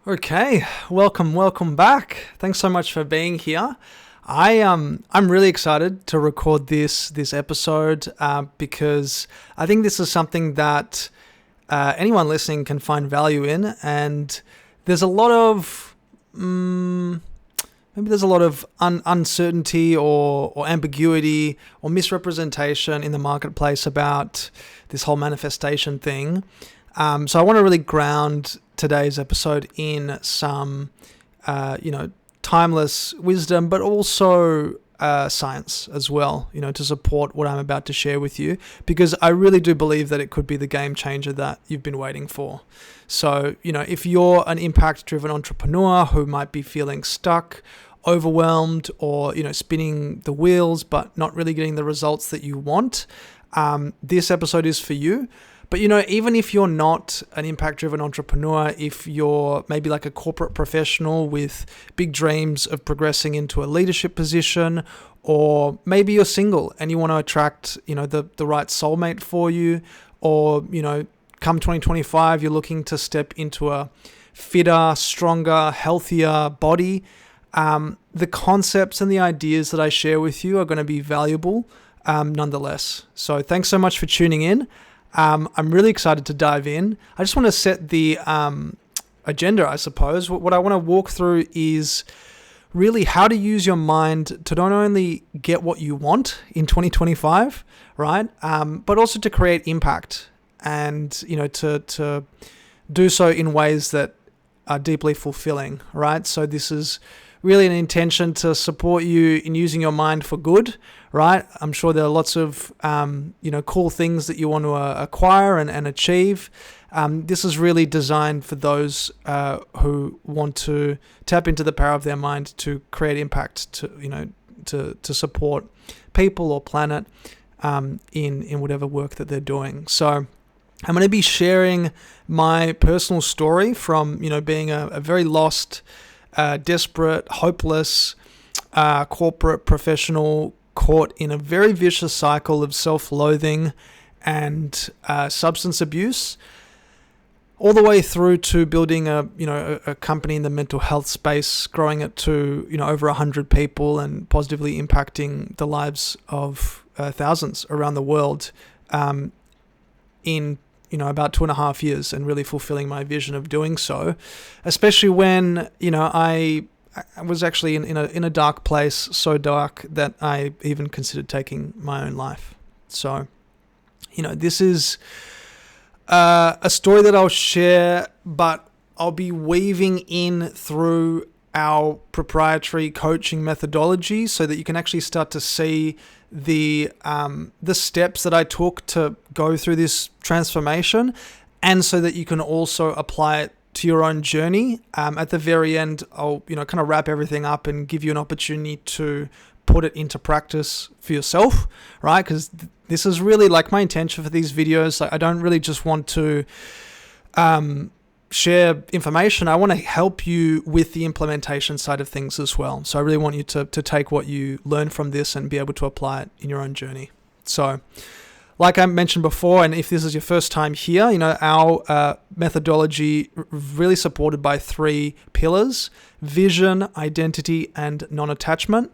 Okay, welcome back. Thanks so much for being here. I'm really excited to record this episode because I think this is something that anyone listening can find value in, and there's a lot of uncertainty or ambiguity or misrepresentation in the marketplace about this whole manifestation thing. So I want to really ground today's episode in some, timeless wisdom, but also science as well, to support what I'm about to share with you, because I really do believe that it could be the game changer that you've been waiting for. So, if you're an impact-driven entrepreneur who might be feeling stuck, overwhelmed, or, spinning the wheels, but not really getting the results that you want, this episode is for you. But, even if you're not an impact-driven entrepreneur, if you're maybe like a corporate professional with big dreams of progressing into a leadership position, or maybe you're single and you want to attract, the right soulmate for you, or, come 2025, you're looking to step into a fitter, stronger, healthier body, the concepts and the ideas that I share with you are going to be valuable nonetheless. So thanks so much for tuning in. I'm really excited to dive in. I just want to set the agenda, I suppose. What I want to walk through is really how to use your mind to not only get what you want in 2025, right, but also to create impact and, to do so in ways that are deeply fulfilling, right? So this is really an intention to support you in using your mind for good, right? I'm sure there are lots of, cool things that you want to acquire and achieve. This is really designed for those who want to tap into the power of their mind to create impact, to support people or planet in whatever work that they're doing. So I'm going to be sharing my personal story from, being a very lost, desperate, hopeless corporate professional caught in a very vicious cycle of self-loathing and substance abuse, all the way through to building a company in the mental health space, growing it to over 100 people and positively impacting the lives of thousands around the world in about 2.5 years, and really fulfilling my vision of doing so, especially when, I was actually in a dark place, so dark that I even considered taking my own life. So, this is a story that I'll share, but I'll be weaving in through our proprietary coaching methodology so that you can actually start to see the steps that I took to go through this transformation, and so that you can also apply it to your own journey. At the very end, I'll kind of wrap everything up and give you an opportunity to put it into practice for yourself, right? Because this is really like my intention for these videos. Like, I don't really just want to share information. I want to help you with the implementation side of things as well. So I really want you to take what you learn from this and be able to apply it in your own journey. So like I mentioned before, and if this is your first time here, our methodology really supported by 3 pillars: vision, identity, and non-attachment.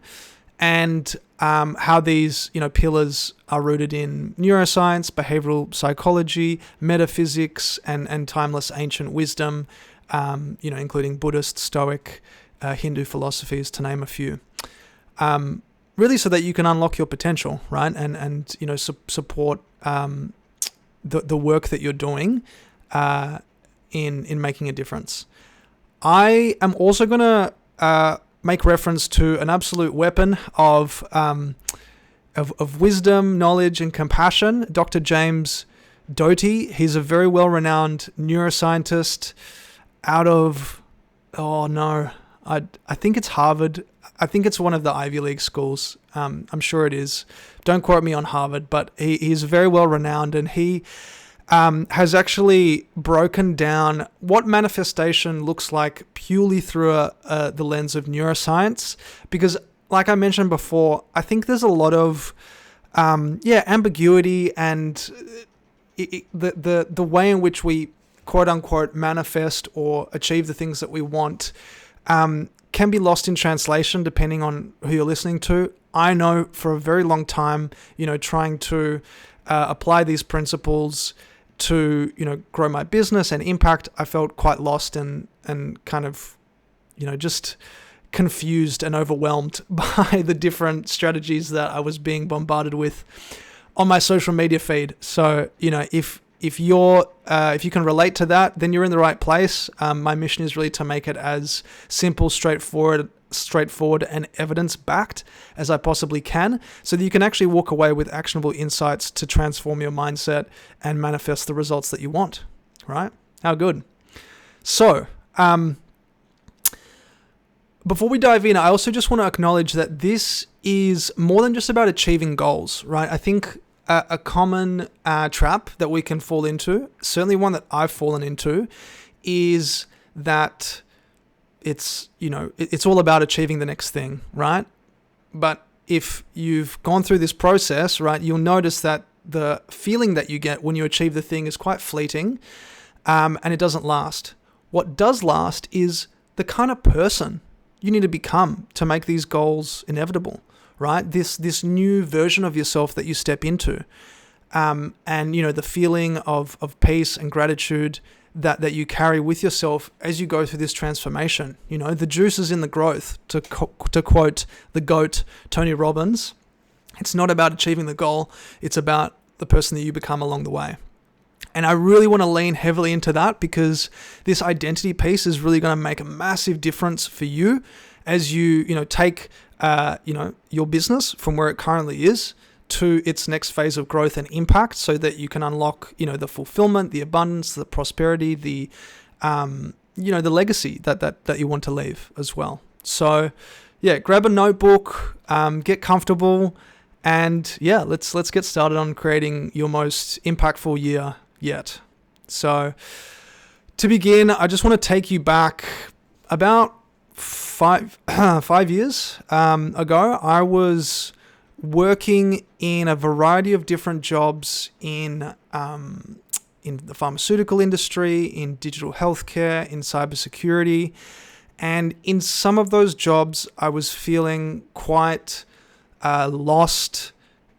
And how these pillars are rooted in neuroscience, behavioural psychology, metaphysics, and timeless ancient wisdom, including Buddhist, Stoic, Hindu philosophies, to name a few. Really so that you can unlock your potential, right? And support the work that you're doing in making a difference. I am also going to make reference to an absolute weapon of wisdom, knowledge, and compassion, Dr. James Doty. He's a very well-renowned neuroscientist out of, I think it's Harvard. I think it's one of the Ivy League schools. I'm sure it is. Don't quote me on Harvard, but he's very well-renowned, and he has actually broken down what manifestation looks like purely through the lens of neuroscience. Because, like I mentioned before, I think there's a lot of ambiguity and the way in which we quote unquote manifest or achieve the things that we want can be lost in translation depending on who you're listening to. I know for a very long time, trying to apply these principles to, grow my business and impact, I felt quite lost and kind of, just confused and overwhelmed by the different strategies that I was being bombarded with on my social media feed. So, if you can relate to that, then you're in the right place. My mission is really to make it as simple, straightforward and evidence-backed as I possibly can, so that you can actually walk away with actionable insights to transform your mindset and manifest the results that you want, right? How good. So, before we dive in, I also just want to acknowledge that this is more than just about achieving goals, right? I think a common trap that we can fall into, certainly one that I've fallen into, is that it's all about achieving the next thing, right? But if you've gone through this process, right, you'll notice that the feeling that you get when you achieve the thing is quite fleeting, and it doesn't last. What does last is the kind of person you need to become to make these goals inevitable, right? This new version of yourself that you step into, and the feeling of peace and gratitude that you carry with yourself as you go through this transformation. The juice is in the growth, to quote the GOAT, Tony Robbins. It's not about achieving the goal, it's about the person that you become along the way. And I really want to lean heavily into that, because this identity piece is really going to make a massive difference for you as you take your business from where it currently is to its next phase of growth and impact, so that you can unlock the fulfillment, the abundance, the prosperity, the the legacy that you want to leave as well. So yeah, grab a notebook, get comfortable, and yeah, let's get started on creating your most impactful year yet. So to begin, I just want to take you back about 5 years ago. I was working in a variety of different jobs in the pharmaceutical industry, in digital healthcare, in cybersecurity, and in some of those jobs, I was feeling quite lost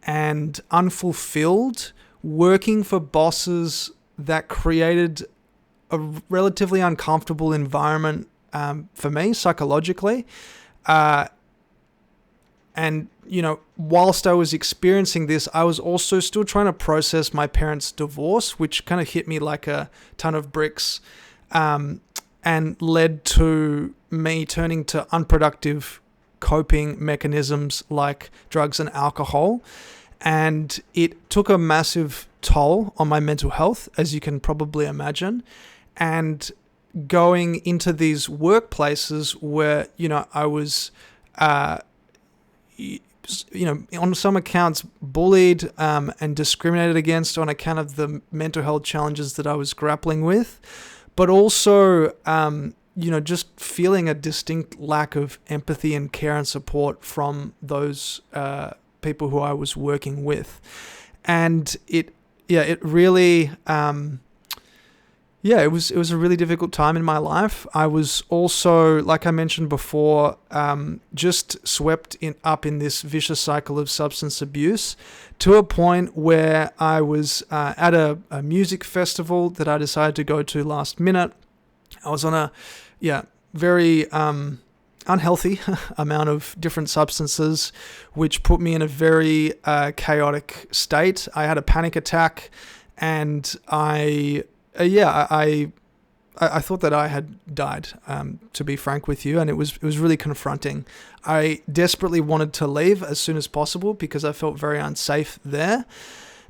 and unfulfilled, working for bosses that created a relatively uncomfortable environment for me psychologically. And, whilst I was experiencing this, I was also still trying to process my parents' divorce, which kind of hit me like a ton of bricks, and led to me turning to unproductive coping mechanisms like drugs and alcohol. And it took a massive toll on my mental health, as you can probably imagine. And going into these workplaces where, I was, on some accounts bullied and discriminated against on account of the mental health challenges that I was grappling with, but also, just feeling a distinct lack of empathy and care and support from those people who I was working with. And it really, it was a really difficult time in my life. I was also, like I mentioned before, just swept up in this vicious cycle of substance abuse, to a point where I was at a music festival that I decided to go to last minute. I was on a very unhealthy amount of different substances, which put me in a very chaotic state. I had a panic attack, and I thought that I had died, to be frank with you, and it was really confronting. I desperately wanted to leave as soon as possible because I felt very unsafe there,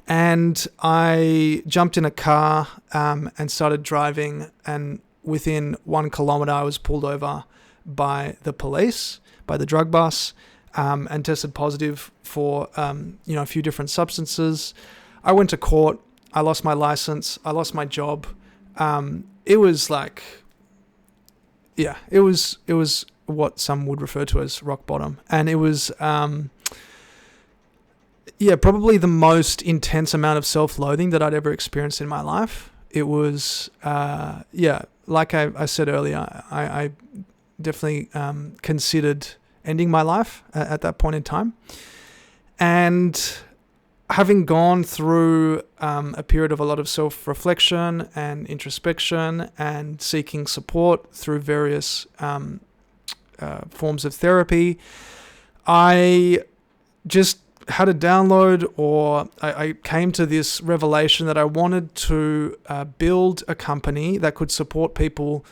and I jumped in a car and started driving, and within 1 kilometer I was pulled over by the police, by the drug bus, and tested positive for a few different substances. I went to court. I lost my license. I lost my job. It was like, it was what some would refer to as rock bottom. And it was, probably the most intense amount of self-loathing that I'd ever experienced in my life. It was, like I said earlier, I definitely considered ending my life at that point in time. And having gone through a period of a lot of self-reflection and introspection and seeking support through various forms of therapy, I just had a download, or I came to this revelation that I wanted to build a company that could support people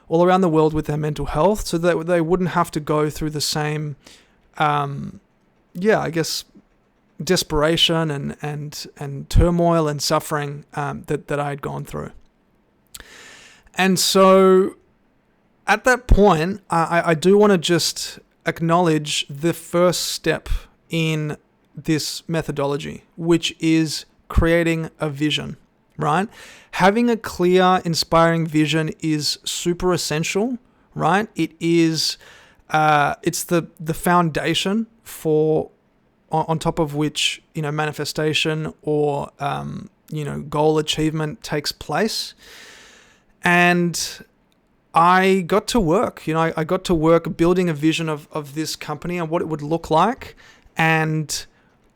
all around the world with their mental health, so that they wouldn't have to go through the same, desperation and turmoil and suffering that I had gone through. And so at that point, I do want to just acknowledge the first step in this methodology, which is creating a vision, right? Having a clear, inspiring vision is super essential, right? It is, it's the foundation for, on top of which, manifestation or, goal achievement takes place. And I got to work, I got to work building a vision of this company and what it would look like, and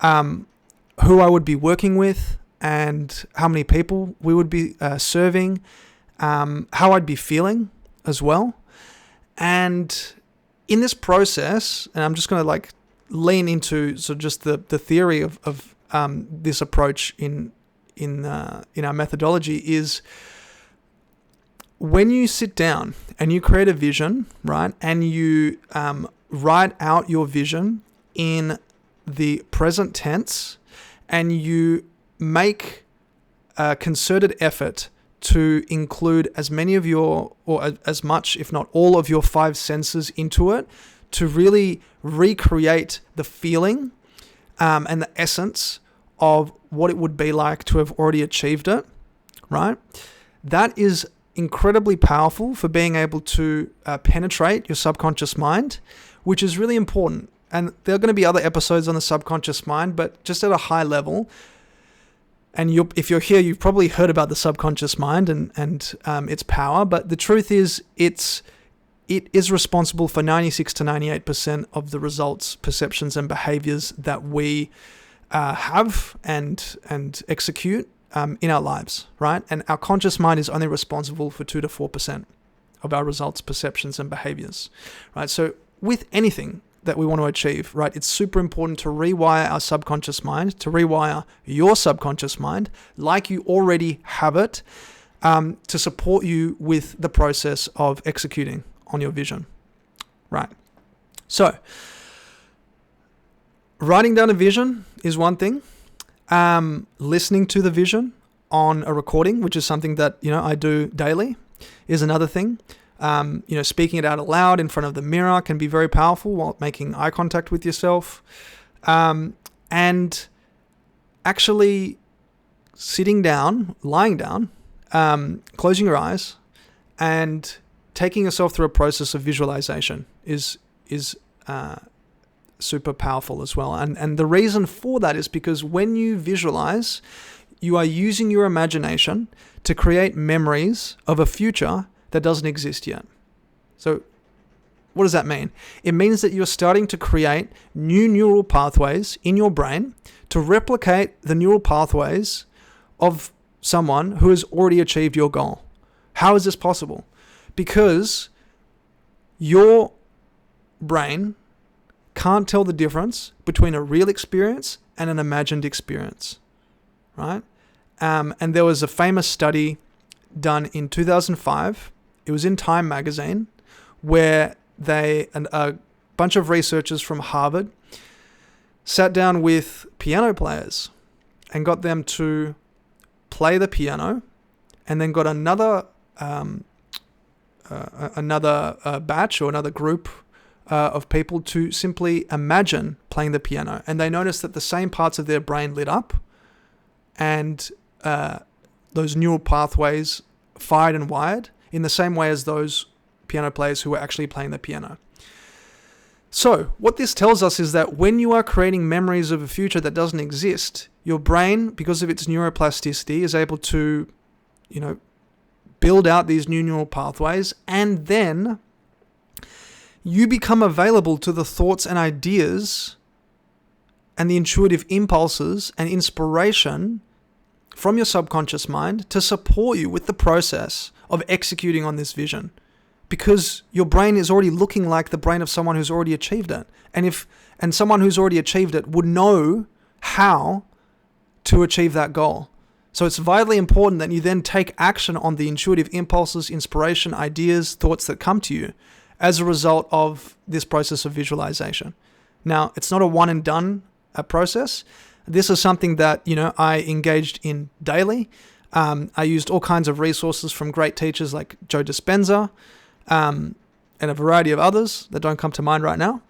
who I would be working with, and how many people we would be serving, how I'd be feeling as well. And in this process, and I'm just going to lean into just the theory of this approach in our methodology, is when you sit down and you create a vision, right, and you write out your vision in the present tense, and you make a concerted effort to include as many of your, or as much, if not all of your 5 senses into it, to really recreate the feeling and the essence of what it would be like to have already achieved it, right? That is incredibly powerful for being able to penetrate your subconscious mind, which is really important. And there are going to be other episodes on the subconscious mind, but just at a high level. And if you're here, you've probably heard about the subconscious mind and its power. But the truth is, it is responsible for 96 to 98% of the results, perceptions, and behaviors that we have and execute in our lives, right? And our conscious mind is only responsible for 2 to 4% of our results, perceptions, and behaviors, right? So with anything that we want to achieve, right, it's super important to rewire our subconscious mind, to rewire your subconscious mind like you already have it, to support you with the process of executing on your vision, right? So writing down a vision is one thing. Listening to the vision on a recording, which is something that, I do daily, is another thing. Speaking it out aloud in front of the mirror can be very powerful while making eye contact with yourself. And actually sitting down, lying down, closing your eyes, and taking yourself through a process of visualization is super powerful as well. And the reason for that is because when you visualize, you are using your imagination to create memories of a future that doesn't exist yet. So what does that mean? It means that you're starting to create new neural pathways in your brain to replicate the neural pathways of someone who has already achieved your goal. How is this possible? Because your brain can't tell the difference between a real experience and an imagined experience, right? And there was a famous study done in 2005. It was in Time magazine, where a bunch of researchers from Harvard sat down with piano players and got them to play the piano, and then got another batch or another group of people to simply imagine playing the piano. And they noticed that the same parts of their brain lit up, and those neural pathways fired and wired in the same way as those piano players who were actually playing the piano. So what this tells us is that when you are creating memories of a future that doesn't exist, your brain, because of its neuroplasticity, is able to build out these new neural pathways, and then you become available to the thoughts and ideas and the intuitive impulses and inspiration from your subconscious mind to support you with the process of executing on this vision, because your brain is already looking like the brain of someone who's already achieved it. And someone who's already achieved it would know how to achieve that goal. So it's vitally important that you then take action on the intuitive impulses, inspiration, ideas, thoughts that come to you as a result of this process of visualization. Now, it's not a one and done process. This is something that, I engaged in daily. I used all kinds of resources from great teachers like Joe Dispenza, and a variety of others that don't come to mind right now.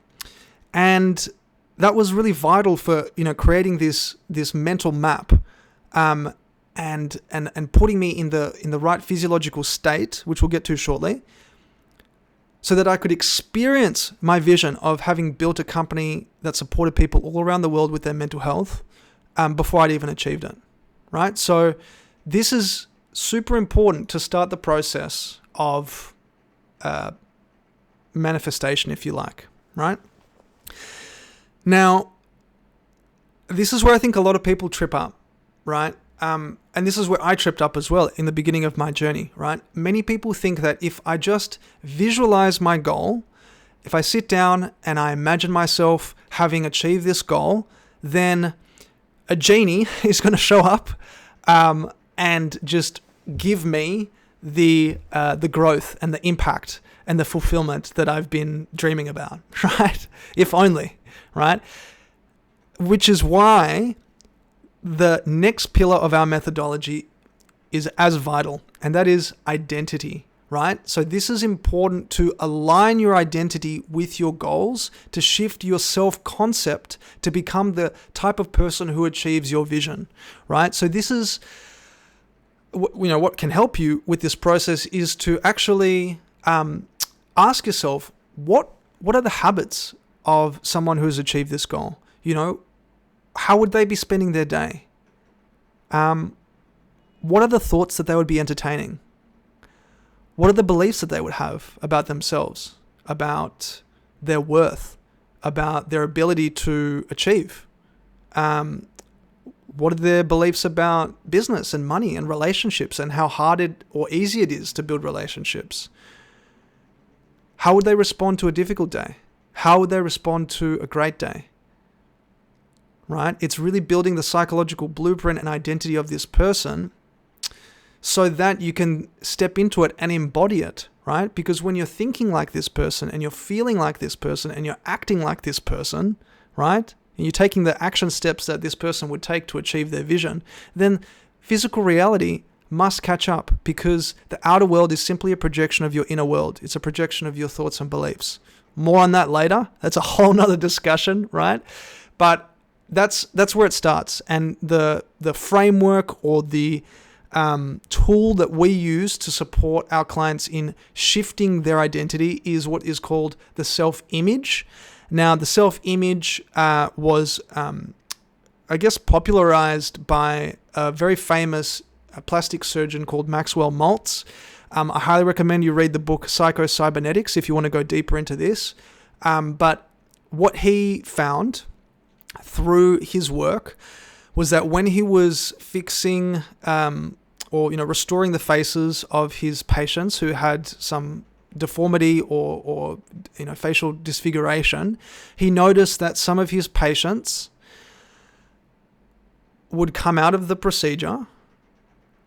And that was really vital for, creating this mental map, and putting me in the right physiological state, which we'll get to shortly, so that I could experience my vision of having built a company that supported people all around the world with their mental health, before I'd even achieved it, right? So this is super important to start the process of manifestation, if you like, right? Now, this is where I think a lot of people trip up, right? And this is where I tripped up as well in the beginning of my journey, right? Many people think that if I just visualize my goal, if I sit down and I imagine myself having achieved this goal, then a genie is going to show up and just give me the growth and the impact and the fulfillment that I've been dreaming about, right? If only, right? Which is why the next pillar of our methodology is as vital, and that is identity, right? So this is important to align your identity with your goals, to shift your self-concept to become the type of person who achieves your vision, right? So this is, what can help you with this process is to actually ask yourself, what are the habits of someone who's achieved this goal? How would they be spending their day? What are the thoughts that they would be entertaining? What are the beliefs that they would have about themselves, about their worth, about their ability to achieve? What are their beliefs about business and money and relationships and how hard or easy it is to build relationships? How would they respond to a difficult day? How would they respond to a great day? Right? It's really building the psychological blueprint and identity of this person so that you can step into it and embody it, right? Because when you're thinking like this person and you're feeling like this person and you're acting like this person, right? And you're taking the action steps that this person would take to achieve their vision, then physical reality must catch up, because the outer world is simply a projection of your inner world. It's a projection of your thoughts and beliefs. More on that later. That's a whole nother discussion, right? But that's where it starts. And the framework or the tool that we use to support our clients in shifting their identity is what is called the self-image. Now, the self-image was, popularized by a very famous plastic surgeon called Maxwell Maltz. I highly recommend you read the book Psycho-Cybernetics if you want to go deeper into this. But what he found through his work was that when he was fixing restoring the faces of his patients who had some deformity or facial disfiguration, he noticed that some of his patients would come out of the procedure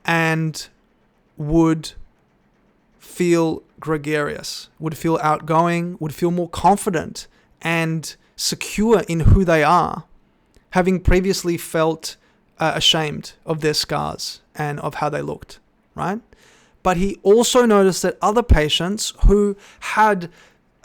and would feel gregarious, would feel outgoing, would feel more confident and secure in who they are, having previously felt ashamed of their scars and of how they looked, right? But he also noticed that other patients who had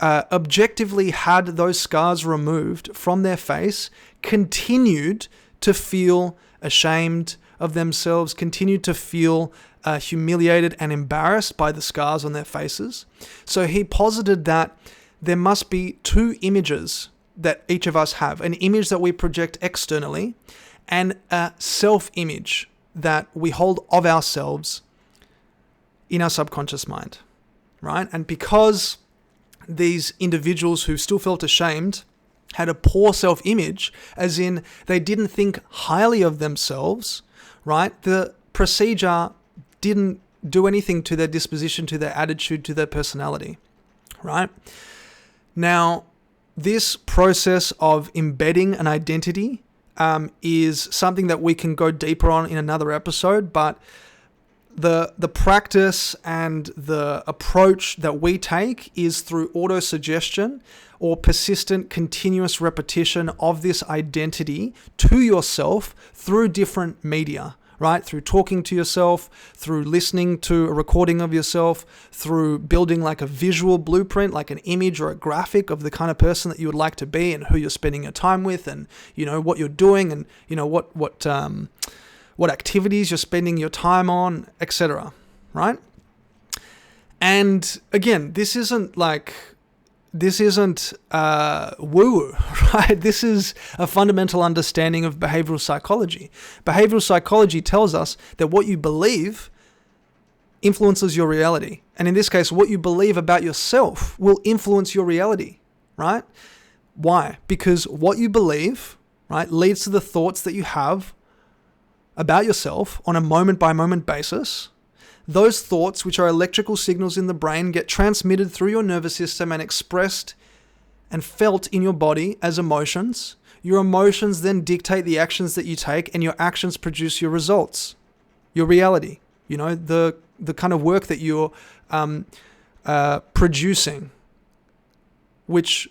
objectively had those scars removed from their face continued to feel ashamed of themselves, continued to feel humiliated and embarrassed by the scars on their faces. So he posited that there must be two images that each of us have, an image that we project externally and a self-image that we hold of ourselves in our subconscious mind, right? And because these individuals who still felt ashamed had a poor self-image, as in they didn't think highly of themselves, right? The procedure didn't do anything to their disposition, to their attitude, to their personality, right? Now, this process of embedding an identity is something that we can go deeper on in another episode, but the practice and the approach that we take is through autosuggestion or persistent continuous repetition of this identity to yourself through different media, right? Through talking to yourself, through listening to a recording of yourself, through building like a visual blueprint, like an image or a graphic of the kind of person that you would like to be and who you're spending your time with and, what you're doing and, what activities you're spending your time on, etc., right? And again, this isn't woo-woo, right? This is a fundamental understanding of behavioral psychology. Behavioral psychology tells us that what you believe influences your reality. And in this case, what you believe about yourself will influence your reality, right? Why? Because what you believe, right, leads to the thoughts that you have about yourself on a moment-by-moment basis. Those thoughts, which are electrical signals in the brain, get transmitted through your nervous system and expressed and felt in your body as emotions. Your emotions then dictate the actions that you take, and your actions produce your results, your reality, the kind of work that you're producing, which,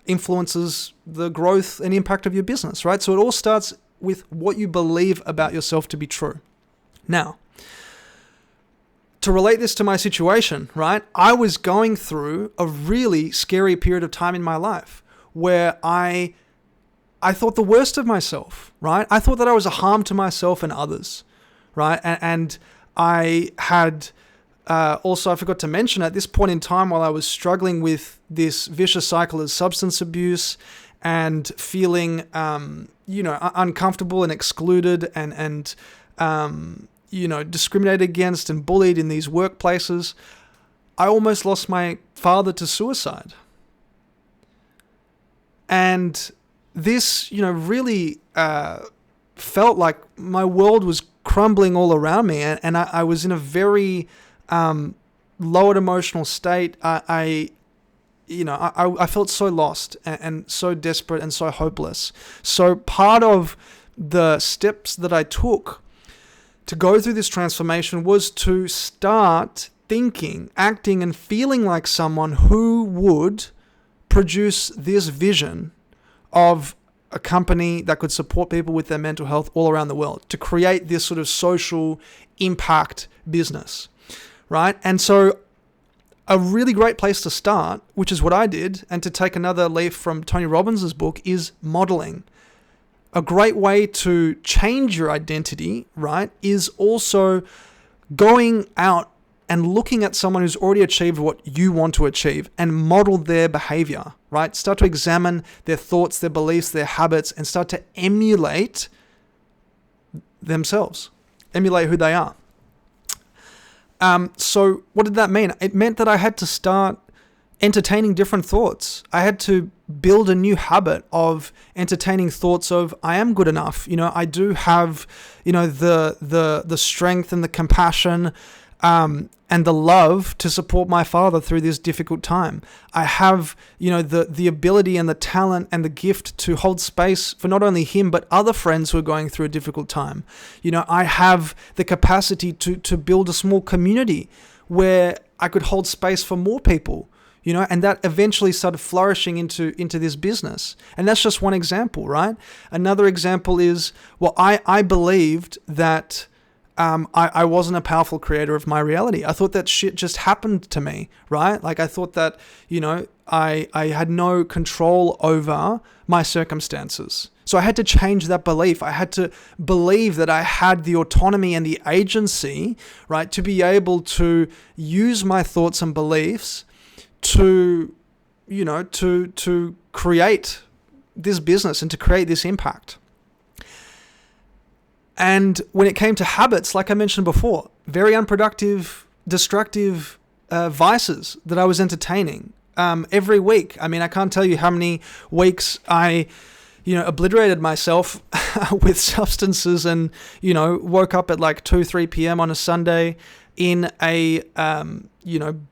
influences the growth and impact of your business, right? So it all starts with what you believe about yourself to be true. Now, to relate this to my situation, right? I was going through a really scary period of time in my life where I thought the worst of myself, right? I thought that I was a harm to myself and others, right? And I had also, I forgot to mention, at this point in time while I was struggling with this vicious cycle of substance abuse and feeling, uncomfortable and excluded and discriminated against and bullied in these workplaces, I almost lost my father to suicide. And this, really felt like my world was crumbling all around me, and I was in a very lowered emotional state. I felt so lost and so desperate and so hopeless. So part of the steps that I took to go through this transformation was to start thinking, acting, and feeling like someone who would produce this vision of a company that could support people with their mental health all around the world, to create this sort of social impact business, right? And so a really great place to start, which is what I did, and to take another leaf from Tony Robbins' book, is modeling. A great way to change your identity, right, is also going out and looking at someone who's already achieved what you want to achieve and model their behavior, right? Start to examine their thoughts, their beliefs, their habits, and start to emulate themselves, emulate who they are. So what did that mean? It meant that I had to start entertaining different thoughts. I had to build a new habit of entertaining thoughts of, I am good enough. I do have, the strength and the compassion, and the love to support my father through this difficult time. I have, the ability and the talent and the gift to hold space for not only him, but other friends who are going through a difficult time. I have the capacity to build a small community where I could hold space for more people, and that eventually started flourishing into this business. And that's just one example, right? Another example is, I believed that I wasn't a powerful creator of my reality. I thought that shit just happened to me, right? Like I thought that, I had no control over my circumstances. So I had to change that belief. I had to believe that I had the autonomy and the agency, right, to be able to use my thoughts and beliefs to create this business and to create this impact. And when it came to habits, like I mentioned before, very unproductive destructive vices that I was entertaining every week. I mean, I can't tell you how many weeks I, obliterated myself with substances and, woke up at like 2-3 p.m. on a Sunday in a,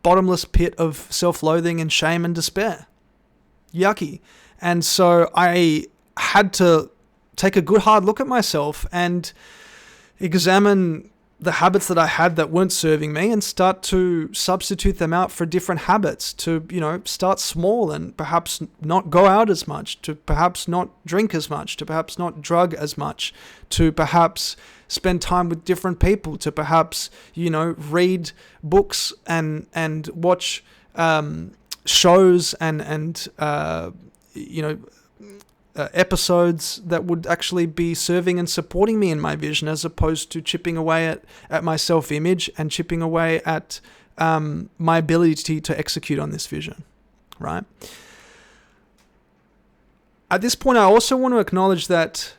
bottomless pit of self-loathing and shame and despair. Yucky. And so I had to take a good hard look at myself and examine the habits that I had that weren't serving me and start to substitute them out for different habits, to, start small and perhaps not go out as much, to perhaps not drink as much, to perhaps not drug as much, to perhaps spend time with different people, to perhaps, read books and watch shows and episodes that would actually be serving and supporting me in my vision, as opposed to chipping away at my self-image and chipping away at my ability to execute on this vision, right? At this point, I also want to acknowledge that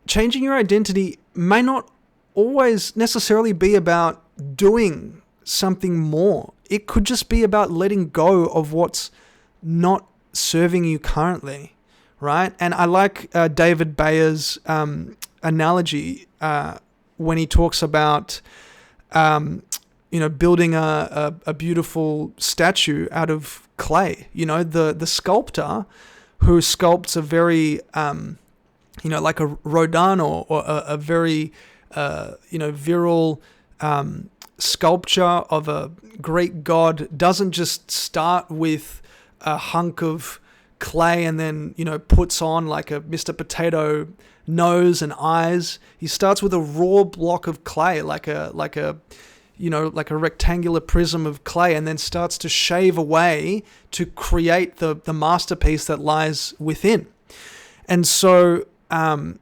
changing your identity may not always necessarily be about doing something more. It could just be about letting go of what's not serving you currently, right? And I like David Bayer's analogy when he talks about building a beautiful statue out of clay. The sculptor who sculpts a very like a Rodin or a very virile sculpture of a Greek god doesn't just start with a hunk of clay and then, puts on like a Mr. Potato nose and eyes. He starts with a raw block of clay, like a rectangular prism of clay, and then starts to shave away to create the masterpiece that lies within. And so, in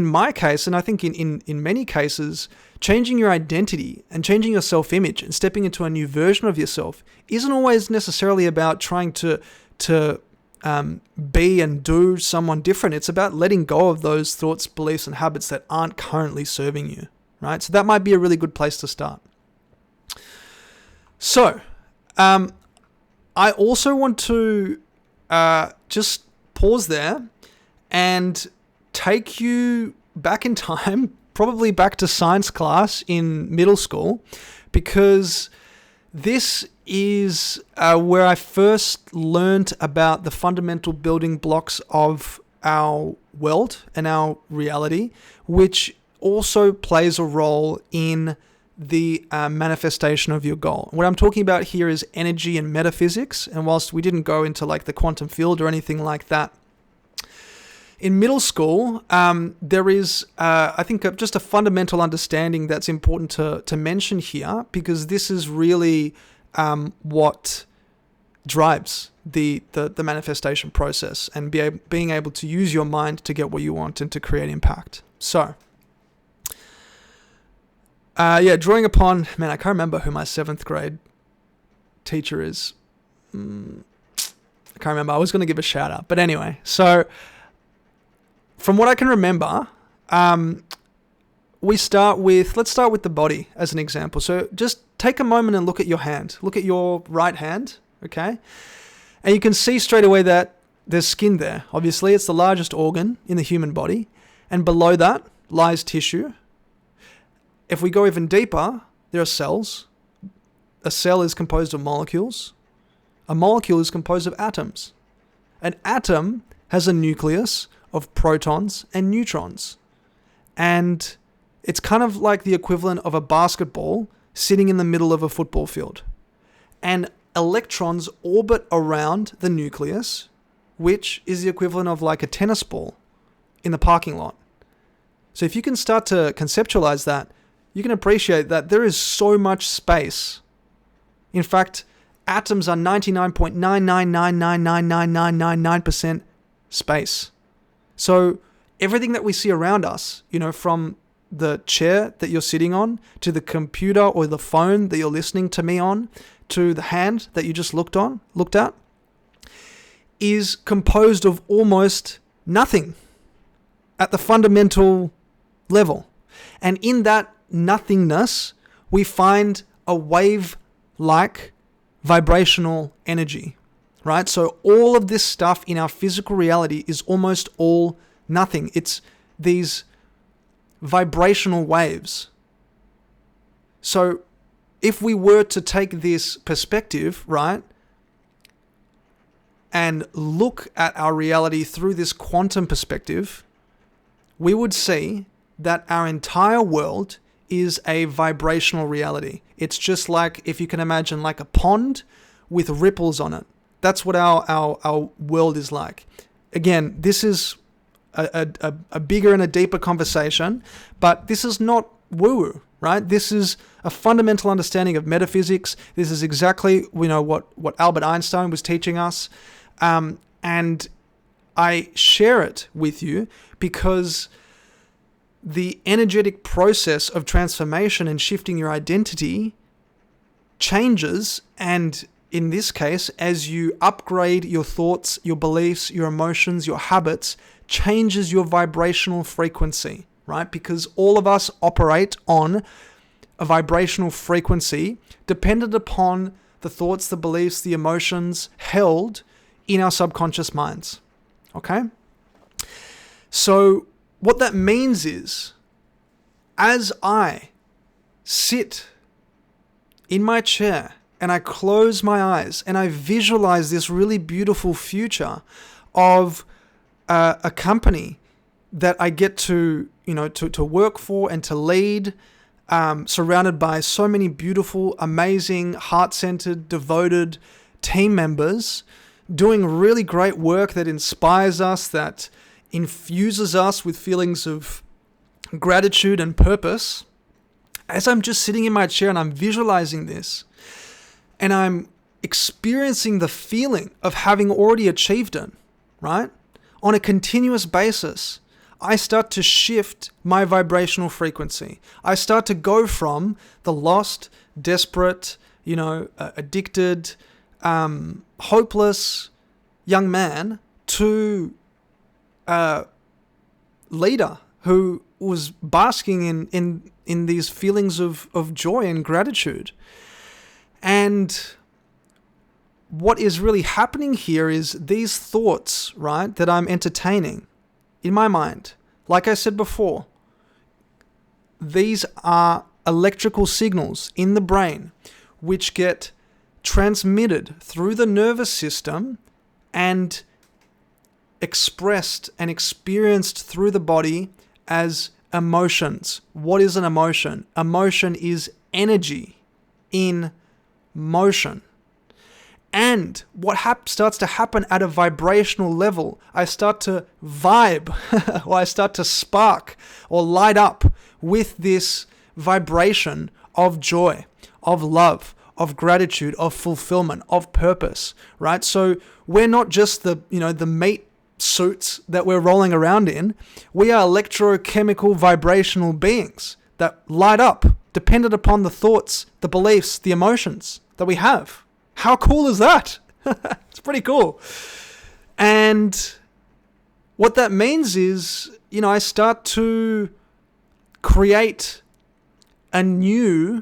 my case, and I think in many cases, changing your identity and changing your self-image and stepping into a new version of yourself isn't always necessarily about trying to be and do someone different. It's about letting go of those thoughts, beliefs, and habits that aren't currently serving you, right? So that might be a really good place to start. So, I also want to just pause there and take you back in time, probably back to science class in middle school, because this is where I first learned about the fundamental building blocks of our world and our reality, which also plays a role in the manifestation of your goal. What I'm talking about here is energy and metaphysics, and whilst we didn't go into like the quantum field or anything like that, in middle school, there is, I think, just a fundamental understanding that's important to mention here, because this is really what drives the manifestation process and being able to use your mind to get what you want and to create impact. So, drawing upon, man, I can't remember who my 7th grade teacher is. I can't remember. I was going to give a shout out. But anyway, so from what I can remember, let's start with the body as an example. So just take a moment and look at your hand. Look at your right hand, okay? And you can see straight away that there's skin there. Obviously, it's the largest organ in the human body. And below that lies tissue. If we go even deeper, there are cells. A cell is composed of molecules. A molecule is composed of atoms. An atom has a nucleus of protons and neutrons. And it's kind of like the equivalent of a basketball sitting in the middle of a football field. And electrons orbit around the nucleus, which is the equivalent of like a tennis ball in the parking lot. So if you can start to conceptualize that, you can appreciate that there is so much space. In fact, atoms are 99.999999999% space. So everything that we see around us, from the chair that you're sitting on, to the computer or the phone that you're listening to me on, to the hand that you just looked at, is composed of almost nothing at the fundamental level. And in that nothingness, we find a wave-like vibrational energy, right? So all of this stuff in our physical reality is almost all nothing. It's these vibrational waves. So if we were to take this perspective, right, and look at our reality through this quantum perspective, we would see that our entire world is a vibrational reality. It's just like, if you can imagine, like a pond with ripples on it. That's what our world is like. Again, this is a bigger and a deeper conversation, but this is not woo-woo, right? This is a fundamental understanding of metaphysics. This is exactly, what Albert Einstein was teaching us. And I share it with you because the energetic process of transformation and shifting your identity changes, and in this case, as you upgrade your thoughts, your beliefs, your emotions, your habits, changes your vibrational frequency, right? Because all of us operate on a vibrational frequency dependent upon the thoughts, the beliefs, the emotions held in our subconscious minds, okay? So what that means is, as I sit in my chair and I close my eyes and I visualize this really beautiful future of a company that I get to work for and to lead, surrounded by so many beautiful, amazing, heart-centered, devoted team members doing really great work that inspires us, that infuses us with feelings of gratitude and purpose. As I'm just sitting in my chair and I'm visualizing this, and I'm experiencing the feeling of having already achieved it, right? On a continuous basis, I start to shift my vibrational frequency. I start to go from the lost, desperate, addicted, hopeless young man to a leader who was basking in these feelings of joy and gratitude. And what is really happening here is these thoughts, right, that I'm entertaining in my mind. Like I said before, these are electrical signals in the brain which get transmitted through the nervous system and expressed and experienced through the body as emotions. What is an emotion? Emotion is energy in motion. And what starts to happen at a vibrational level, I start to vibe, or I start to spark or light up with this vibration of joy, of love, of gratitude, of fulfillment, of purpose, right? So we're not just the meat suits that we're rolling around in. We are electrochemical vibrational beings that light up, dependent upon the thoughts, the beliefs, the emotions that we have. How cool is that? It's pretty cool. And what that means is, I start to create a new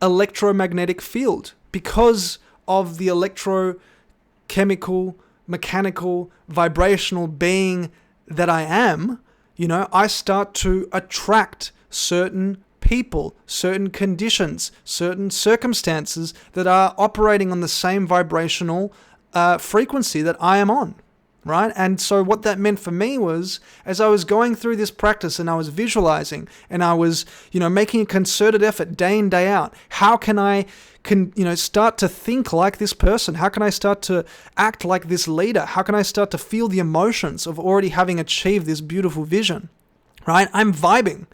electromagnetic field because of the electrochemical, mechanical, vibrational being that I am. I start to attract certain people, certain conditions, certain circumstances that are operating on the same vibrational frequency that I am on, right? And so what that meant for me was, as I was going through this practice and I was visualizing and I was, making a concerted effort day in, day out, how can I start to think like this person? How can I start to act like this leader? How can I start to feel the emotions of already having achieved this beautiful vision, right? I'm vibing.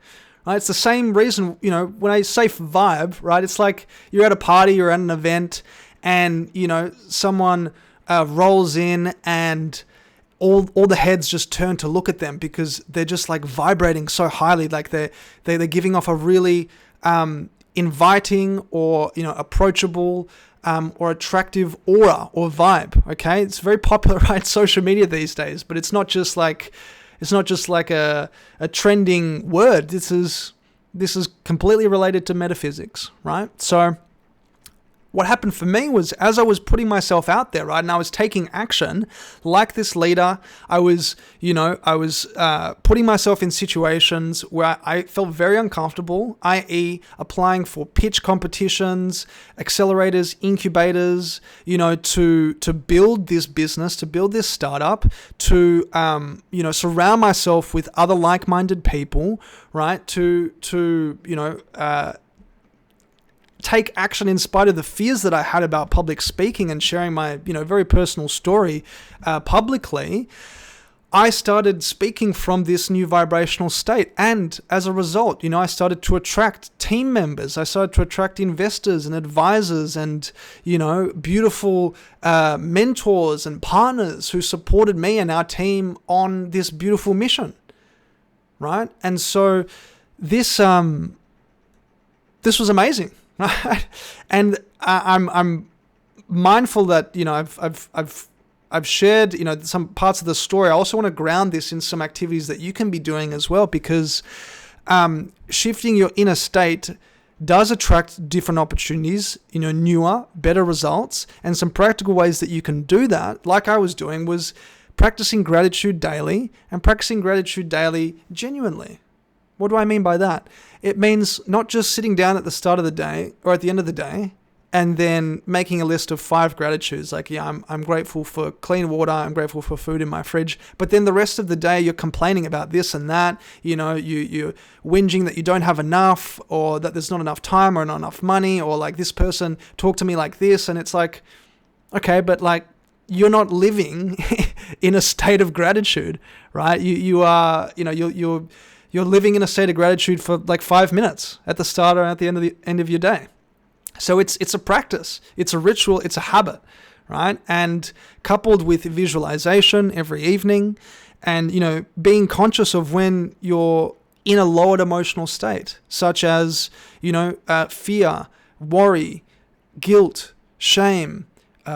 Right? It's the same reason, when I say vibe, right? It's like you're at a party, you're at an event, and, someone rolls in and all the heads just turn to look at them because they're just like vibrating so highly, like they're giving off a really inviting or, approachable or attractive aura or vibe, okay? It's very popular, right? Social media these days, but it's not just like a trending word. This is this is completely related to metaphysics, right? So what happened for me was, as I was putting myself out there, right, and I was taking action like this leader, I was putting myself in situations where I felt very uncomfortable, i.e. applying for pitch competitions, accelerators, incubators, to build this business, to build this startup, to, surround myself with other like-minded people, right, to take action in spite of the fears that I had about public speaking and sharing my, very personal story publicly. I started speaking from this new vibrational state. And as a result, I started to attract team members. I started to attract investors and advisors and, beautiful mentors and partners who supported me and our team on this beautiful mission, right? And so this was amazing. Right, and I'm mindful that I've shared some parts of the story. I also want to ground this in some activities that you can be doing as well, because shifting your inner state does attract different opportunities, newer, better results, and some practical ways that you can do that. Like I was doing was practicing gratitude daily and practicing gratitude daily genuinely. What do I mean by that? It means not just sitting down at the start of the day or at the end of the day and then making a list of 5 gratitudes. Like, I'm grateful for clean water. I'm grateful for food in my fridge. But then the rest of the day, you're complaining about this and that. You're whinging that you don't have enough, or that there's not enough time or not enough money, or like this person talked to me like this. And it's like, okay, but like, you're not living in a state of gratitude, right? You're living in a state of gratitude for like 5 minutes at the start or at the end of your day. So it's a practice, it's a ritual, it's a habit, right? And coupled with visualization every evening, and being conscious of when you're in a lowered emotional state, such as fear, worry, guilt, shame,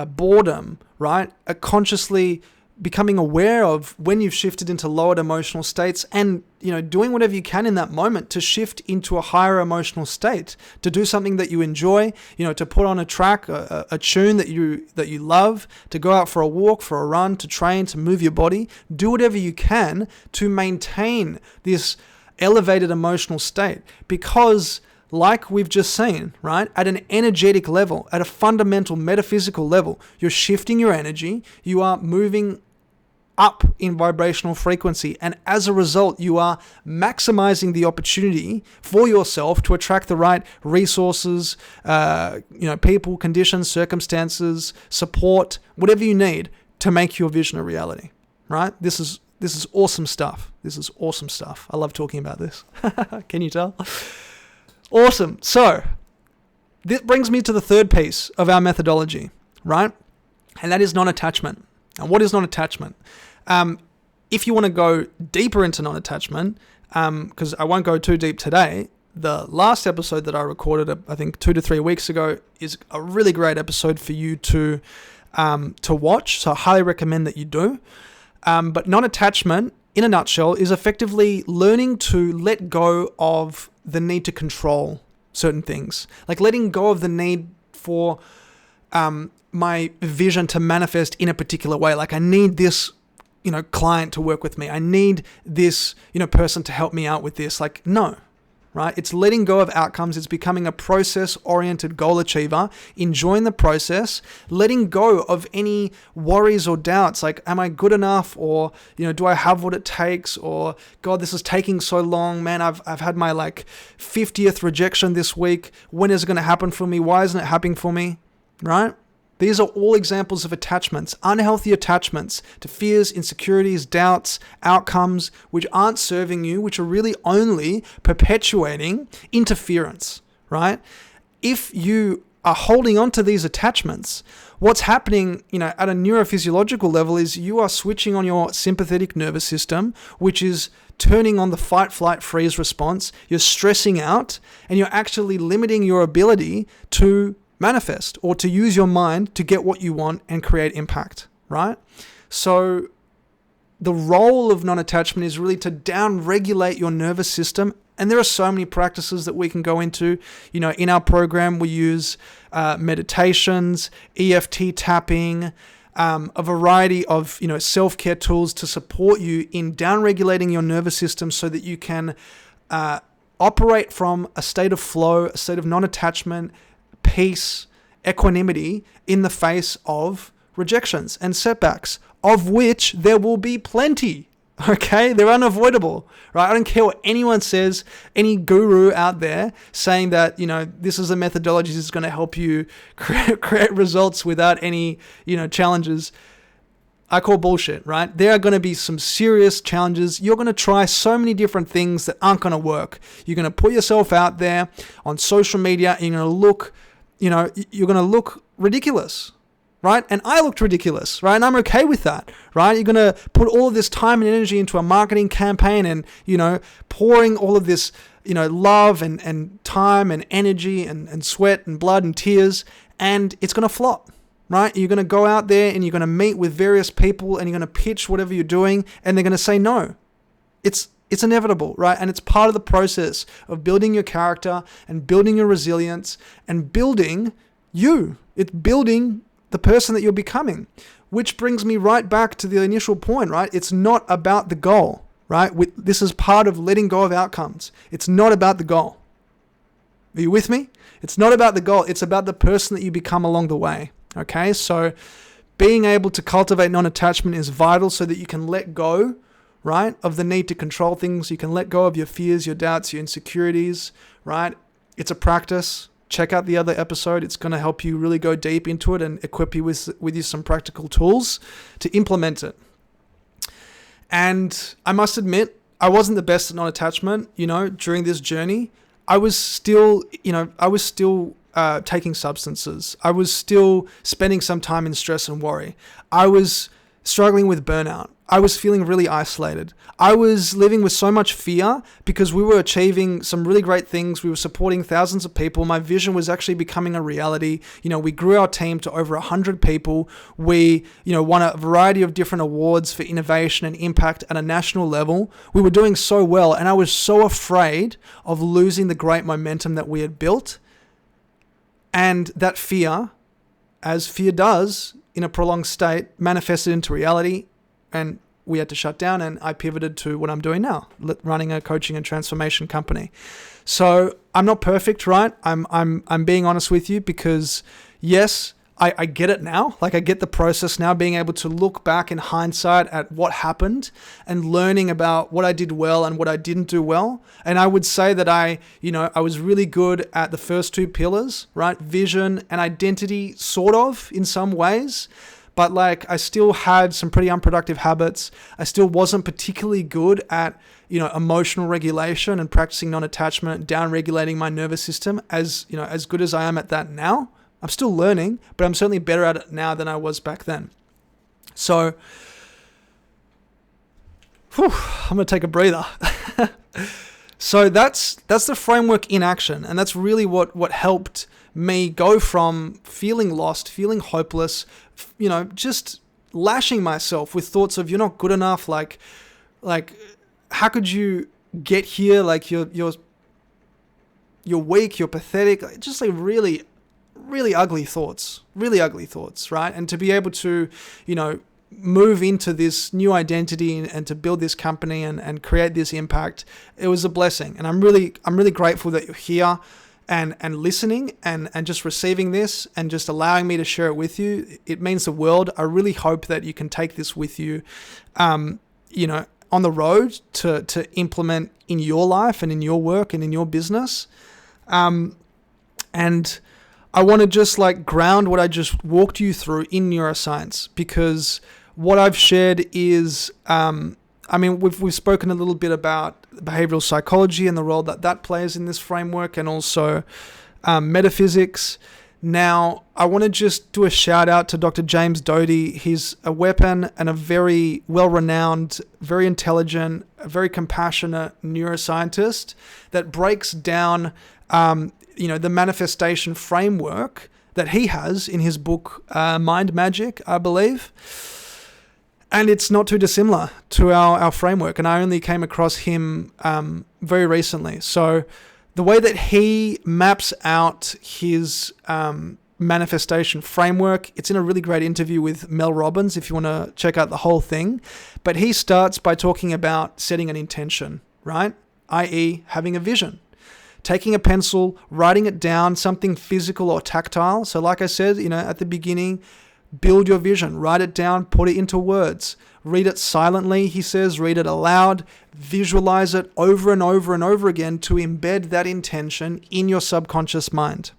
boredom, right? Consciously becoming aware of when you've shifted into lowered emotional states, and doing whatever you can in that moment to shift into a higher emotional state, to do something that you enjoy, to put on a track, a tune that you love, to go out for a walk, for a run, to train, to move your body. Do whatever you can to maintain this elevated emotional state, because like we've just seen, right, at an energetic level, at a fundamental metaphysical level, you're shifting your energy, you are moving up in vibrational frequency, and as a result, you are maximizing the opportunity for yourself to attract the right resources, people, conditions, circumstances, support, whatever you need to make your vision a reality, right? This is awesome stuff. This is awesome stuff. I love talking about this. Can you tell? Awesome. So this brings me to the third piece of our methodology, right? And that is non-attachment. And what is non-attachment? If you want to go deeper into non-attachment, because I won't go too deep today, the last episode that I recorded, I think 2 to 3 weeks ago, is a really great episode for you to watch. So I highly recommend that you do. But non-attachment, in a nutshell, is effectively learning to let go of the need to control certain things. Like letting go of the need for my vision to manifest in a particular way. Like I need this, client to work with me. I need this, person to help me out with this. Like, no, right? It's letting go of outcomes. It's becoming a process-oriented goal achiever, enjoying the process, letting go of any worries or doubts. Like, am I good enough? Or, do I have what it takes? Or, God, this is taking so long. Man, I've had my 50th rejection this week. When is it going to happen for me? Why isn't it happening for me? Right? These are all examples of attachments, unhealthy attachments to fears, insecurities, doubts, outcomes, which aren't serving you, which are really only perpetuating interference, right? If you are holding on to these attachments, what's happening, at a neurophysiological level is you are switching on your sympathetic nervous system, which is turning on the fight, flight, freeze response. You're stressing out, and you're actually limiting your ability to manifest or to use your mind to get what you want and create impact, right? So the role of non-attachment is really to down-regulate your nervous system And there are so many practices that we can go into. You know, in our program, we use meditations, EFT tapping, a variety of, you know, self-care tools to support you in down-regulating your nervous system so that you can operate from a state of flow, a state of non-attachment, peace, equanimity in the face of rejections and setbacks, of which there will be plenty. Okay, they're unavoidable, right? I don't care what anyone says, any guru out there saying that, you know, this is a methodology that's going to help you create results without any, you know, challenges. I call bullshit, right? There are going to be some serious challenges. You're going to try so many different things that aren't going to work. You're going to put yourself out there on social media and you're going to look, you know, you're going to look ridiculous. Right? And I looked ridiculous, right? And I'm okay with that, right? You're going to put all of this time and energy into a marketing campaign and, you know, pouring all of this, you know, love and time and energy and sweat and blood and tears, and it's going to flop, right? You're going to go out there and you're going to meet with various people and you're going to pitch whatever you're doing and they're going to say no. It's inevitable, right? And it's part of the process of building your character and building your resilience and building you. It's building the person that you're becoming, which brings me right back to the initial point, right? It's not about the goal, right? This is part of letting go of outcomes. It's not about the goal. Are you with me? It's not about the goal. It's about the person that you become along the way, okay? So being able to cultivate non-attachment is vital so that you can let go, right, of the need to control things. You can let go of your fears, your doubts, your insecurities, right? It's a practice. Check out the other episode. It's going to help you really go deep into it and equip you with you some practical tools to implement it. And I must admit, I wasn't the best at non-attachment, you know, during this journey. I was still taking substances. I was still spending some time in stress and worry. I was struggling with burnout. I was feeling really isolated. I was living with so much fear because we were achieving some really great things. We were supporting thousands of people. My vision was actually becoming a reality. You know, we grew our team to over 100 people. We, you know, won a variety of different awards for innovation and impact at a national level. We were doing so well, and I was so afraid of losing the great momentum that we had built. And that fear, as fear does in a prolonged state, manifested into reality. And we had to shut down, and I pivoted to what I'm doing now, running a coaching and transformation company. So I'm not perfect, right? I'm being honest with you because yes, I get it now. Like I get the process now, being able to look back in hindsight at what happened and learning about what I did well and what I didn't do well. And I would say that I was really good at the first two pillars, right? Vision and identity, sort of in some ways. But like I still had some pretty unproductive habits. I still wasn't particularly good at, you know, emotional regulation and practicing non-attachment, down-regulating my nervous system as good as I am at that now. I'm still learning, but I'm certainly better at it now than I was back then. So, I'm going to take a breather. So that's the framework in action. And that's really what helped me go from feeling lost, feeling hopeless, you know, just lashing myself with thoughts of you're not good enough. Like how could you get here? Like you're weak, you're pathetic. Just like really, really ugly thoughts, right? And to be able to, you know, move into this new identity and to build this company and create this impact, it was a blessing. And I'm really grateful that you're here and listening and just receiving this and just allowing me to share it with you. It means the world. I really hope that you can take this with you, you know, on the road to implement in your life and in your work and in your business. And I want to just like ground what I just walked you through in neuroscience, because what I've shared is, we've spoken a little bit about behavioral psychology and the role that plays in this framework, and also metaphysics. Now, I want to just do a shout out to Dr. James Doty. He's a weapon and a very well-renowned, very intelligent, very compassionate neuroscientist that breaks down the manifestation framework that he has in his book, Mind Magic, I believe. And it's not too dissimilar to our framework. And I only came across him very recently. So the way that he maps out his manifestation framework, it's in a really great interview with Mel Robbins if you want to check out the whole thing. But he starts by talking about setting an intention, right? i.e. having a vision. Taking a pencil, writing it down, something physical or tactile. So like I said, at the beginning, build your vision, write it down, put it into words. Read it silently, he says, read it aloud, visualize it over and over and over again to embed that intention in your subconscious mind.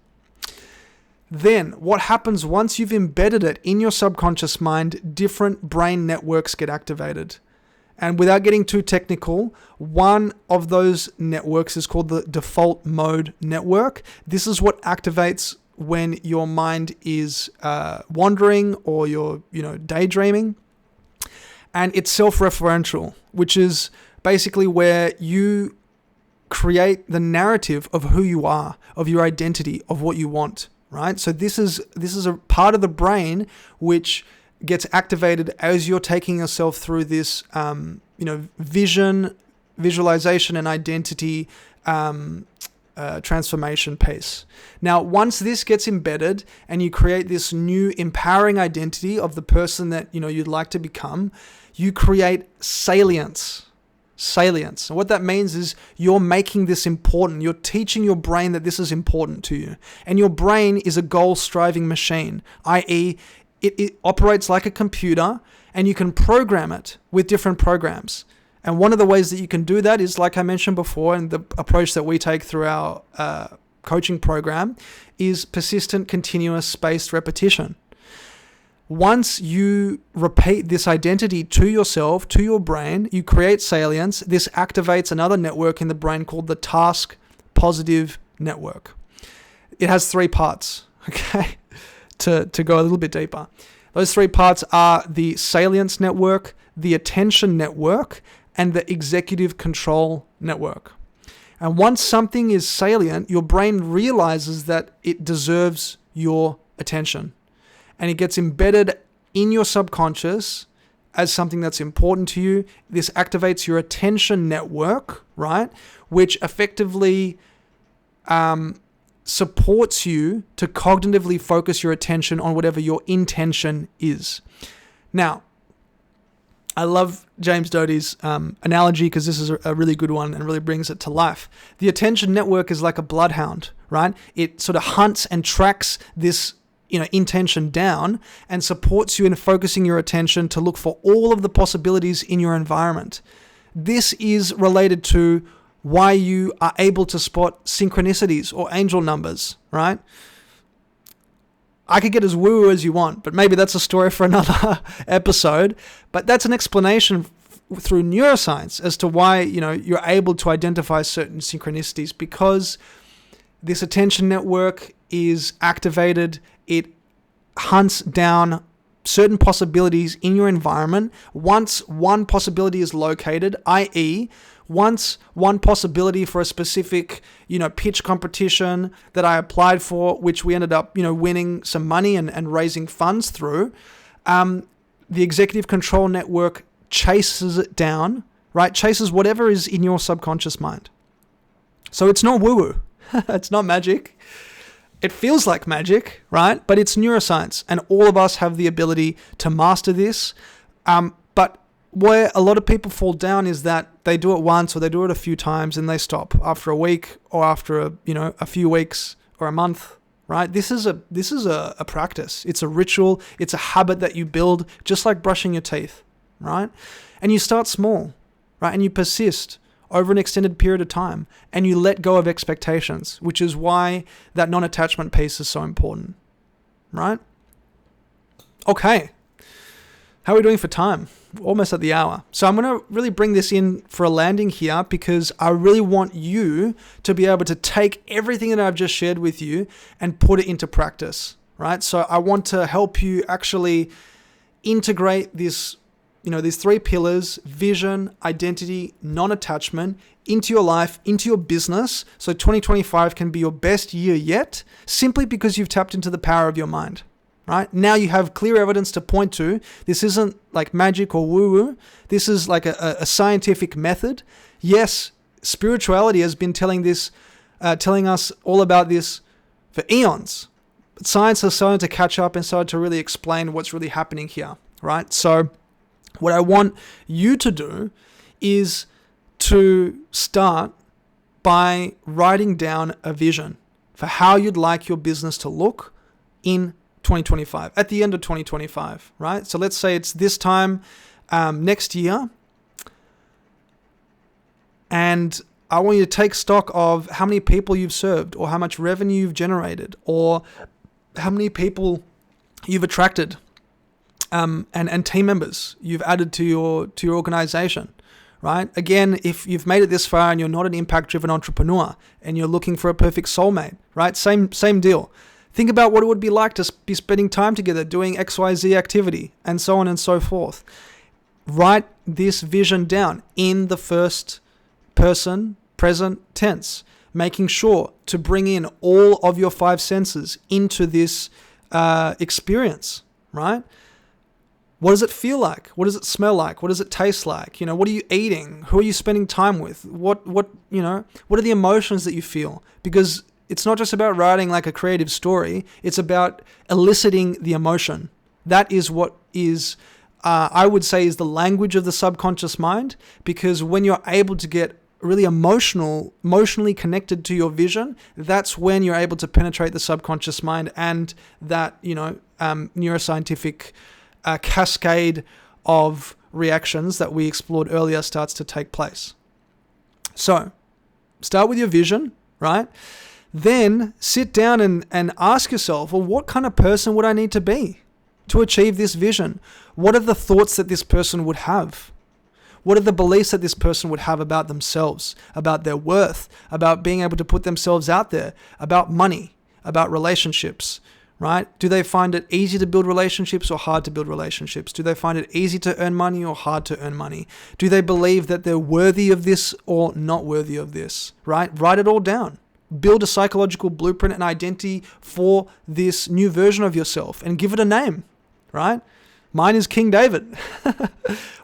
Then what happens once you've embedded it in your subconscious mind, different brain networks get activated. And without getting too technical, one of those networks is called the default mode network. This is what activates when your mind is wandering or you're, daydreaming. And it's self-referential, which is basically where you create the narrative of who you are, of your identity, of what you want, right? So this is a part of the brain which gets activated as you're taking yourself through this, vision, visualization, and identity transformation piece. Now, once this gets embedded and you create this new empowering identity of the person that you'd like to become, you create salience. And what that means is you're making this important. You're teaching your brain that this is important to you. And your brain is a goal-striving machine, i.e., it operates like a computer, and you can program it with different programs. And one of the ways that you can do that is, like I mentioned before, and the approach that we take through our coaching program is persistent, continuous, spaced repetition. Once you repeat this identity to yourself, to your brain, you create salience. This activates another network in the brain called the task positive network. It has 3 parts, okay? To go a little bit deeper. Those 3 parts are the salience network, the attention network, and the executive control network. And once something is salient, your brain realizes that it deserves your attention. And it gets embedded in your subconscious as something that's important to you. This activates your attention network, right? Which effectively supports you to cognitively focus your attention on whatever your intention is. Now, I love James Doty's analogy because this is a really good one and really brings it to life. The attention network is like a bloodhound, right? It sort of hunts and tracks this intention down and supports you in focusing your attention to look for all of the possibilities in your environment. This is related to why you are able to spot synchronicities or angel numbers, right? I could get as woo as you want, but maybe that's a story for another episode. But that's an explanation through neuroscience as to why, you're able to identify certain synchronicities, because this attention network is activated. It hunts down certain possibilities in your environment. Once one possibility is located, i.e., once one possibility for a specific, pitch competition that I applied for, which we ended up, winning some money and raising funds through, the executive control network chases it down, right? Chases whatever is in your subconscious mind. So it's not woo-woo. It's not magic. It feels like magic, right? But it's neuroscience, and all of us have the ability to master this. But where a lot of people fall down is that they do it once or they do it a few times and they stop after a week or after a few weeks or a month, right? This is a practice. It's a ritual. It's a habit that you build, just like brushing your teeth, right? And you start small, right? And you persist over an extended period of time, and you let go of expectations, which is why that non-attachment piece is so important, right? Okay. How are we doing for time? We're almost at the hour. So I'm going to really bring this in for a landing here, because I really want you to be able to take everything that I've just shared with you and put it into practice, right? So I want to help you actually integrate this, these 3 pillars: vision, identity, non-attachment, into your life, into your business. So 2025 can be your best year yet, simply because you've tapped into the power of your mind, right? Now you have clear evidence to point to. This isn't like magic or woo-woo. This is like a scientific method. Yes, spirituality has been telling us all about this for eons. But science has started to catch up and started to really explain what's really happening here, right? So what I want you to do is to start by writing down a vision for how you'd like your business to look in 2025, at the end of 2025, right? So let's say it's this time next year, and I want you to take stock of how many people you've served, or how much revenue you've generated, or how many people you've attracted, and team members you've added to your organization, right? Again, if you've made it this far and you're not an impact-driven entrepreneur and you're looking for a perfect soulmate, right? Same deal. Think about what it would be like to be spending time together doing XYZ activity, and so on and so forth. Write this vision down in the first person present tense, making sure to bring in all of your 5 senses into this experience, right? What does it feel like? What does it smell like? What does it taste like? What are you eating? Who are you spending time with? What are the emotions that you feel? Because it's not just about writing like a creative story. It's about eliciting the emotion. That is what is, I would say, is the language of the subconscious mind. Because when you're able to get really emotionally connected to your vision, that's when you're able to penetrate the subconscious mind, and that, neuroscientific cascade of reactions that we explored earlier starts to take place. So start with your vision, right? Then sit down and ask yourself, well, what kind of person would I need to be to achieve this vision? What are the thoughts that this person would have? What are the beliefs that this person would have about themselves, about their worth, about being able to put themselves out there, about money, about relationships, right? Do they find it easy to build relationships or hard to build relationships? Do they find it easy to earn money or hard to earn money? Do they believe that they're worthy of this or not worthy of this, right? Write it all down. Build a psychological blueprint and identity for this new version of yourself and give it a name, right? Mine is King David.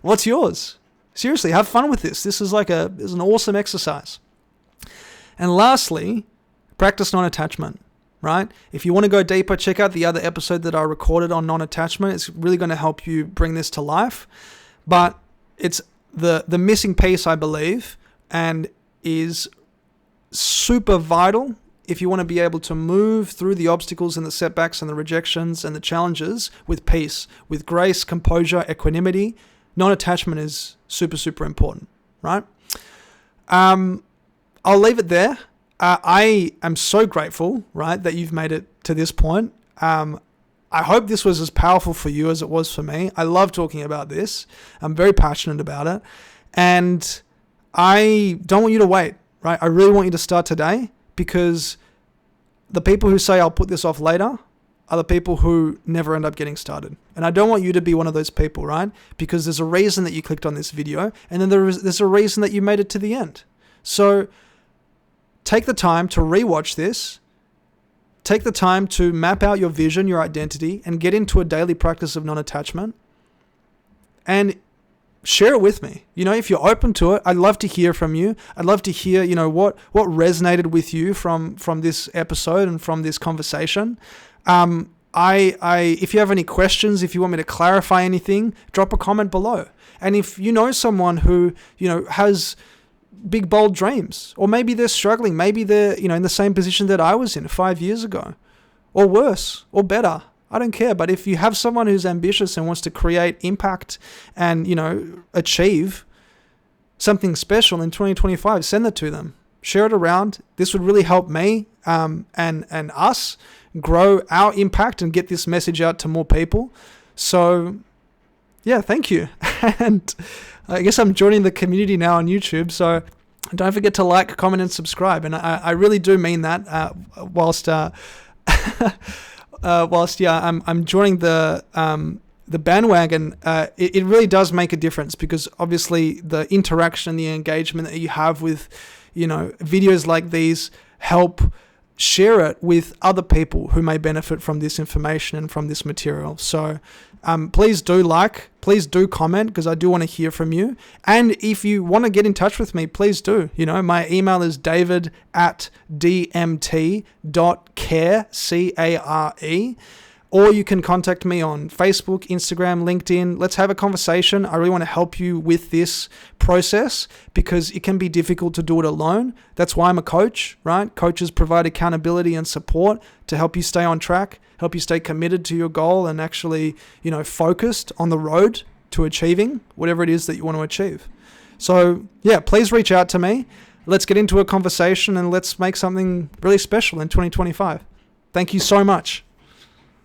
What's yours? Seriously, have fun with this. This is an awesome exercise. And lastly, practice non-attachment, right? If you want to go deeper, check out the other episode that I recorded on non-attachment. It's really going to help you bring this to life. But it's the missing piece, I believe, and is super vital if you want to be able to move through the obstacles and the setbacks and the rejections and the challenges with peace, with grace, composure, equanimity. Non-attachment is super, super important, right? I'll leave it there. I am so grateful, right, that you've made it to this point. I hope this was as powerful for you as it was for me. I love talking about this. I'm very passionate about it. And I don't want you to wait, right? I really want you to start today, because the people who say I'll put this off later are the people who never end up getting started. And I don't want you to be one of those people, right? Because there's a reason that you clicked on this video, and then there's a reason that you made it to the end. So take the time to rewatch this. Take the time to map out your vision, your identity, and get into a daily practice of non-attachment. And share it with me. If you're open to it, I'd love to hear from you. I'd love to hear, what resonated with you from this episode and from this conversation. If you have any questions, if you want me to clarify anything, drop a comment below. And if you know someone who, has big, bold dreams, or maybe they're struggling, maybe they're, in the same position that I was in 5 years ago, or worse, or better, I don't care. But if you have someone who's ambitious and wants to create impact and, achieve something special in 2025, send it to them. Share it around. This would really help me and us grow our impact and get this message out to more people. So, yeah, thank you. And I guess I'm joining the community now on YouTube. So don't forget to like, comment, and subscribe. And I really do mean that. Whilst I'm joining the bandwagon, it really does make a difference, because obviously the interaction, the engagement that you have with, videos like these help share it with other people who may benefit from this information and from this material. So please do comment, because I do want to hear from you. And if you want to get in touch with me, please do. My email is david@dmt.care, C-A-R-E. Or you can contact me on Facebook, Instagram, LinkedIn. Let's have a conversation. I really want to help you with this process, because it can be difficult to do it alone. That's why I'm a coach, right? Coaches provide accountability and support to help you stay on track, help you stay committed to your goal, and actually, focused on the road to achieving whatever it is that you want to achieve. So yeah, please reach out to me. Let's get into a conversation and let's make something really special in 2025. Thank you so much.